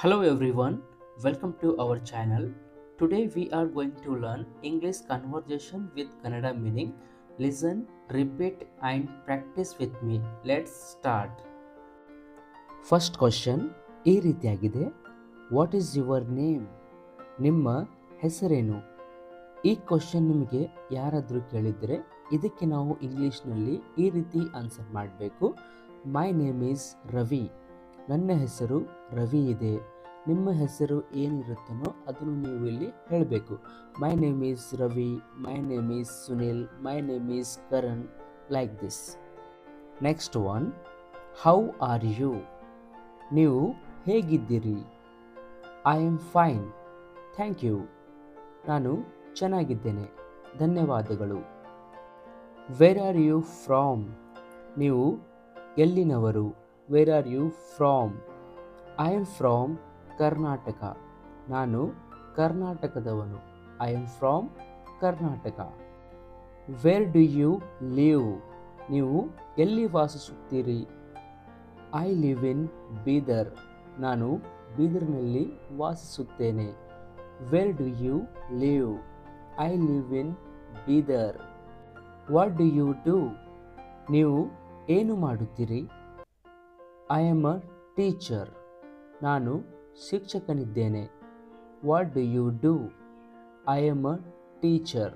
Hello everyone, welcome to our channel. Today we are going to learn English conversation with Kannada meaning. Listen, repeat and practice with me. Let's start. First question ಈ ರೀತಿಯಾಗಿದೆ. What is your name? ನಿಮ್ಮ ಹೆಸರೇನು? ಈ question ನಿಮಗೆ ಯಾರಾದರೂ ಕೇಳಿದರೆ ಇದಕ್ಕೆ ನಾವು ಇಂಗ್ಲಿಷ್ನಲ್ಲಿ ಈ ರೀತಿ ಆನ್ಸರ್ ಮಾಡಬೇಕು. ಮೈ ನೇಮ್ ಈಸ್ ರವಿ. ನನ್ನ ಹೆಸರು ರವಿ ಇದೆ. ನಿಮ್ಮ ಹೆಸರು ಏನಿರುತ್ತನೋ ಅದನ್ನು ನೀವು ಇಲ್ಲಿ ಹೇಳಬೇಕು. My name is Ravi, my name is Sunil, my name is Karan, like this. Next one, how are you? ನೀವು ಹೇಗಿದ್ದೀರಿ? I am fine, thank you. ನಾನು ಚೆನ್ನಾಗಿದ್ದೇನೆ, ಧನ್ಯವಾದಗಳು. Where are you from? ನೀವು ಎಲ್ಲಿನವರು? Where are you from? I am from Karnataka. ನಾನು ಕರ್ನಾಟಕದವನು. I am from Karnataka. Where do you live? ನೀವು ಎಲ್ಲಿ ವಾಸಿಸುತ್ತೀರಿ? I live in Bidar. ನಾನು ಬೀದರ್ನಲ್ಲಿ ವಾಸಿಸುತ್ತೇನೆ. Where do you live? I live in Bidar. What do you do? ನೀವು ಏನು ಮಾಡುತ್ತೀರಿ? I am a teacher. ನಾನು ಶಿಕ್ಷಕನಿದ್ದೇನೆ. What do you do? I am a teacher.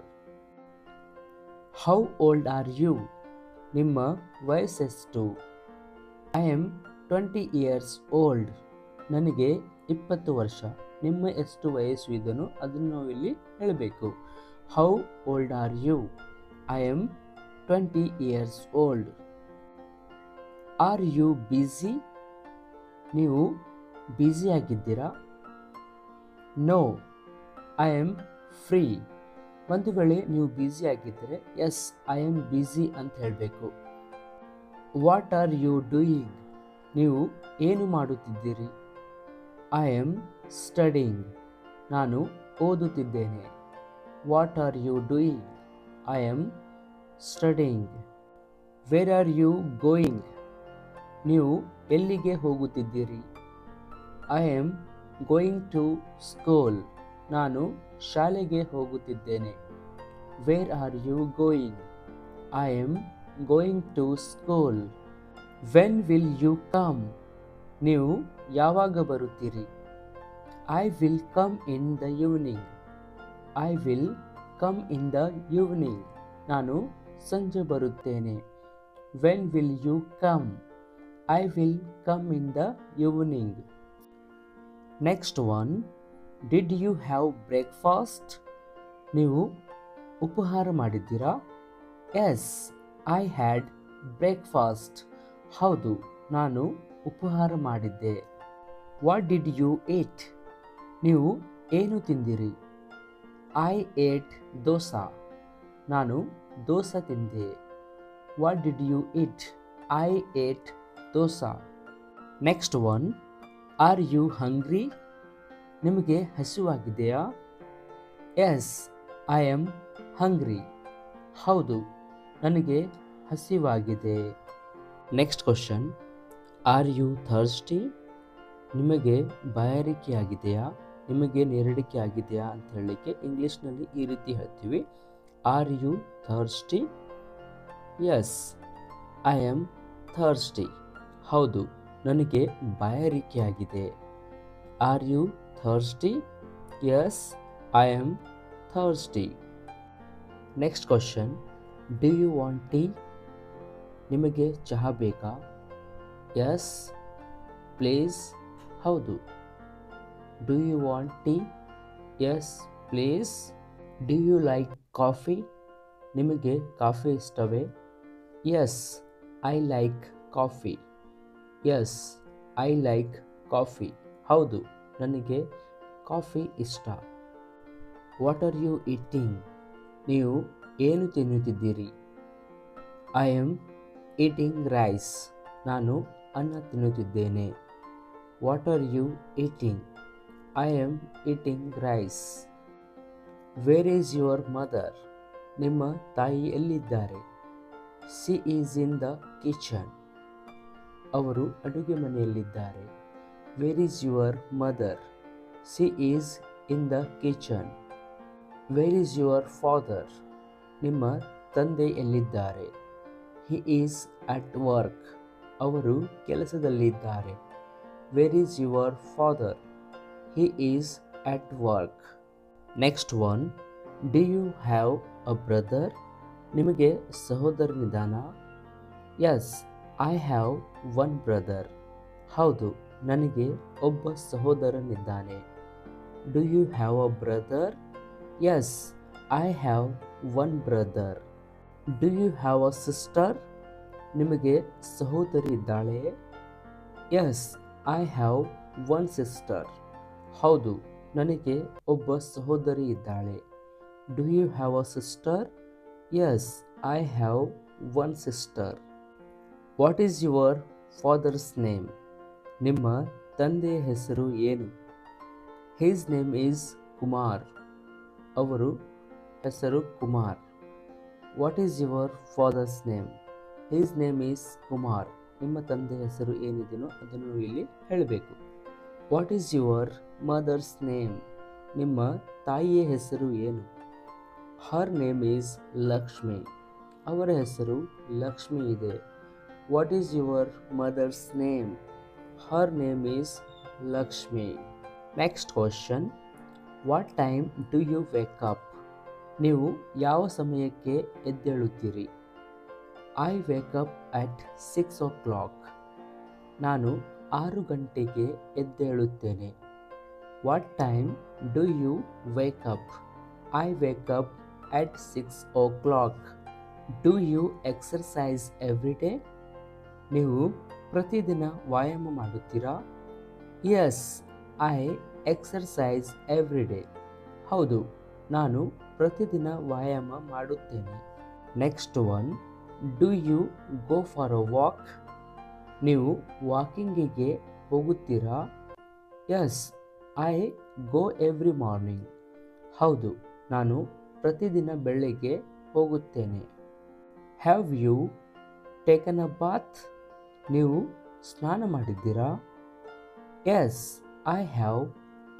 How old are you? ನಿಮ್ಮ ವಯಸ್ಸೆಷ್ಟು? I am 20 years old. ನನಗೆ 20 ವರ್ಷ. ನಿಮ್ಮ ಎಷ್ಟು ವಯಸ್ಸು ಇದನ್ನು ಅದನ್ನು ನಾವು ಇಲ್ಲಿ ಹೇಳಬೇಕು. How old are you? I am 20 years old. Are you busy? ನೀವು ಬ್ಯುಸಿಯಾಗಿದ್ದೀರಾ? No, I am free. ಒಂದು ವೇಳೆ ನೀವು ಬ್ಯುಸಿಯಾಗಿದ್ದರೆ ಎಸ್ ಐ ಆಮ್ ಬ್ಯುಸಿ ಅಂತ ಹೇಳಬೇಕು. What are you doing? ನೀವು ಏನು ಮಾಡುತ್ತಿದ್ದೀರಿ? I am studying. ನಾನು ಓದುತ್ತಿದ್ದೇನೆ. What are you doing? I am studying. Where are you going? ನೀವು ಎಲ್ಲಿಗೆ ಹೋಗುತ್ತಿದ್ದೀರಿ? I am going to school. ನಾನು ಶಾಲೆಗೆ ಹೋಗುತ್ತಿದ್ದೇನೆ. Where are you going? I am going to school. When will you come? ನೀವು ಯಾವಾಗ ಬರುತ್ತೀರಿ? I will come in the evening. I will come in the evening. ನಾನು ಸಂಜೆ ಬರುತ್ತೇನೆ. When will you come? I will come in the evening. Next one, did you have breakfast? ನೀವು ಉಪಹಾರ ಮಾಡಿದ್ದೀರಾ? Yes, I had breakfast. ಹೌದು, ನಾನು ಉಪಹಾರ ಮಾಡಿದ್ದೆ. What did you eat? ನೀವು ಏನು ತಿಂದಿರಿ? I ate dosa. ನಾನು ದೋಸೆ ತಿಂದೆ. What did you heat? I ate dosa. Next one, are you hungry? ನಿಮಗೆ ಹಸಿವಾಗಿದೆಯಾ? Yes, I am hungry. ಹೌದು, ನನಗೆ ಹಸಿವಾಗಿದೆ. Next question, are you thirsty? ನಿಮಗೆ ಬಾಯಾರಿಕೆಯಾಗಿದೆಯಾ? ನಿಮಗೆ ನೆರಡಿಕೆ ಆಗಿದೆಯಾ ಅಂತ ಹೇಳಲಿಕ್ಕೆ ಇಂಗ್ಲೀಷ್ನಲ್ಲಿ ಈ ರೀತಿ ಹೇಳ್ತೀವಿ. Are you thirsty? Yes, I am thirsty. ಹೌದು, ನನಗೆ ಬಾಯಾರಿಕೆಯಾಗಿದೆ. Are you thirsty? Yes, I am thirsty. Next question, do you want tea? ನಿಮಗೆ ಚಹಾ ಬೇಕಾ? Yes, please. ಹೌದು. Do you want tea? Yes, please. Do you like coffee? ನಿಮಗೆ coffee ಇಷ್ಟವೇ? Yes, I like coffee. Yes, I like coffee. ಹೌದು, ನನಗೆ coffee ಇಷ್ಟ. What are you eating? ನೀವು ಏನು ತಿನ್ನುತ್ತಿದ್ದೀರಿ? I am eating rice. ನಾನು ಅನ್ನ ತಿನ್ನುತ್ತಿದ್ದೇನೆ. What are you eating? I am eating rice. Where is your mother? ನಿಮ್ಮ ತಾಯಿ ಎಲ್ಲಿದ್ದಾರೆ? She is in the kitchen. ಅವರು ಅಡುಗೆ ಮನೆಯಲ್ಲಿದ್ದಾರೆ. Where is your mother? She is in the kitchen. Where is your father? ನಿಮ್ಮ ತಂದೆ ಎಲ್ಲಿದ್ದಾರೆ? He is at work. ಅವರು ಕೆಲಸದಲ್ಲಿದ್ದಾರೆ. Where is your father? He is at work. Next one. Do you have a brother? ನಿಮಗೆ ಸಹೋದರನಿದ್ದಾನ? Yes, I have one brother. ಹೌದು, ನನಗೆ ಒಬ್ಬ ಸಹೋದರನಿದ್ದಾನೆ. Do you have a brother? Yes, I have one brother. Do you have a sister? ನಿಮಗೆ ಸಹೋದರಿ ಇದ್ದಾಳೆ? Yes, I have one sister. ಹೌದು, ನನಗೆ ಒಬ್ಬ ಸಹೋದರಿ ಇದ್ದಾಳೆ. Do you have a sister? Yes, I have one sister. What is your father's name? ನಿಮ್ಮ ತಂದೆಯ ಹೆಸರು ಏನು? His name is Kumar. ಅವರ ಹೆಸರು Kumar. What is your father's name? His name is Kumar. ನಿಮ್ಮ ತಂದೆಯ ಹೆಸರು ಏನಿದೆಯೋ ಅದನ್ನು ಇಲ್ಲಿ ಹೇಳಬೇಕು. What is your mother's name? ನಿಮ್ಮ ತಾಯಿಯ ಹೆಸರು ಏನು? Her name is Lakshmi. ಅವರ ಹೆಸರು ಲಕ್ಷ್ಮಿ ಇದೆ. What is your mother's name? Her name is Lakshmi. Next question. What time do you wake up? ನೀವು ಯಾವ ಸಮಯಕ್ಕೆ ಎದ್ದೇಳುತ್ತೀರಿ? I wake up at 6 o'clock. ನಾನು 6 ಗಂಟೆಗೆ ಎದ್ದೇಳುತ್ತೇನೆ. What time do you wake up? I wake up at 6 o'clock. Do you exercise every day? ನೀವು ಪ್ರತಿದಿನ ವ್ಯಾಯಾಮ ಮಾಡುತ್ತೀರಾ? Yes, I exercise every day. ಹೌದು, ನಾನು ಪ್ರತಿದಿನ ವ್ಯಾಯಾಮ ಮಾಡುತ್ತೇನೆ. Next one. Do you go for a walk? ನೀವು ವಾಕಿಂಗಿಗೆ ಹೋಗುತ್ತೀರಾ? Yes, I go every morning. ಹೌದು, ನಾನು ಪ್ರತಿದಿನ ಬೆಳಗ್ಗೆ ಹೋಗುತ್ತೇನೆ. Have you taken a bath? ನೀವು ಸ್ನಾನ ಮಾಡಿದ್ದೀರಾ? Yes, I have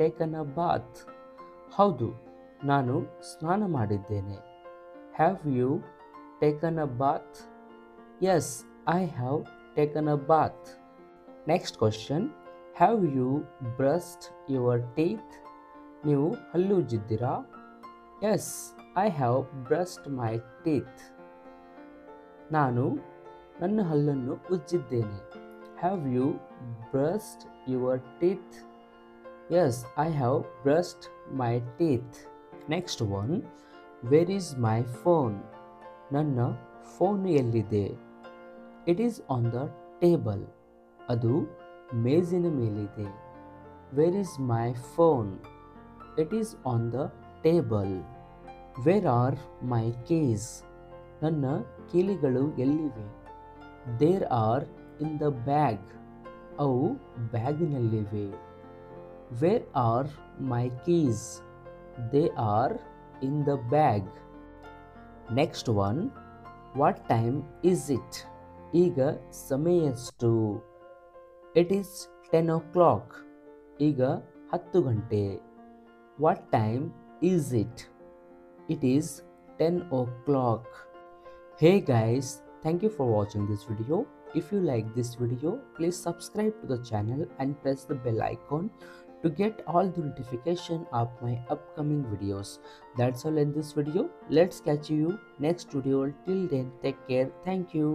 taken a bath. ಹೌದು, ನಾನು ಸ್ನಾನ ಮಾಡಿದ್ದೇನೆ. Have you taken a bath? Yes, I have taken a bath. Next question. Have you brushed your teeth? ನೀವು ಹಲ್ಲು ಉಜ್ಜಿದ್ದೀರಾ? Yes, I have brushed my teeth. ನಾನು ನನ್ನ ಹಲ್ಲನ್ನು ಉಜ್ಜಿದ್ದೇನೆ. Have you brushed your teeth? Yes, I have brushed my teeth. Next one. Where is my phone? ನನ್ನ phone ಎಲ್ಲಿದೆ? It is on the table. ಅದು ಮೇಜಿನ ಮೇಲಿದೆ. Where is my phone? It is on the table. Where are my keys? ನನ್ನ ಕೀಲಿಗಳು ಎಲ್ಲಿವೆ? There are in the bag. ಅವು ಬ್ಯಾಗಿನಲ್ಲಿವೆ. Where are my keys? They are in the bag. Next one. What time is it? ಈಗ ಸಮಯ ಎಷ್ಟು? It is 10 o'clock. ಈಗ 10 ಗಂಟೆ. What time is it? It is 10 o'clock. Hey guys, thank you for watching this video. If you like this video, please subscribe to the channel and press the bell icon to get all the notification of my upcoming videos. That's all in this video. Let's catch you next video. Till then, take care. Thank you.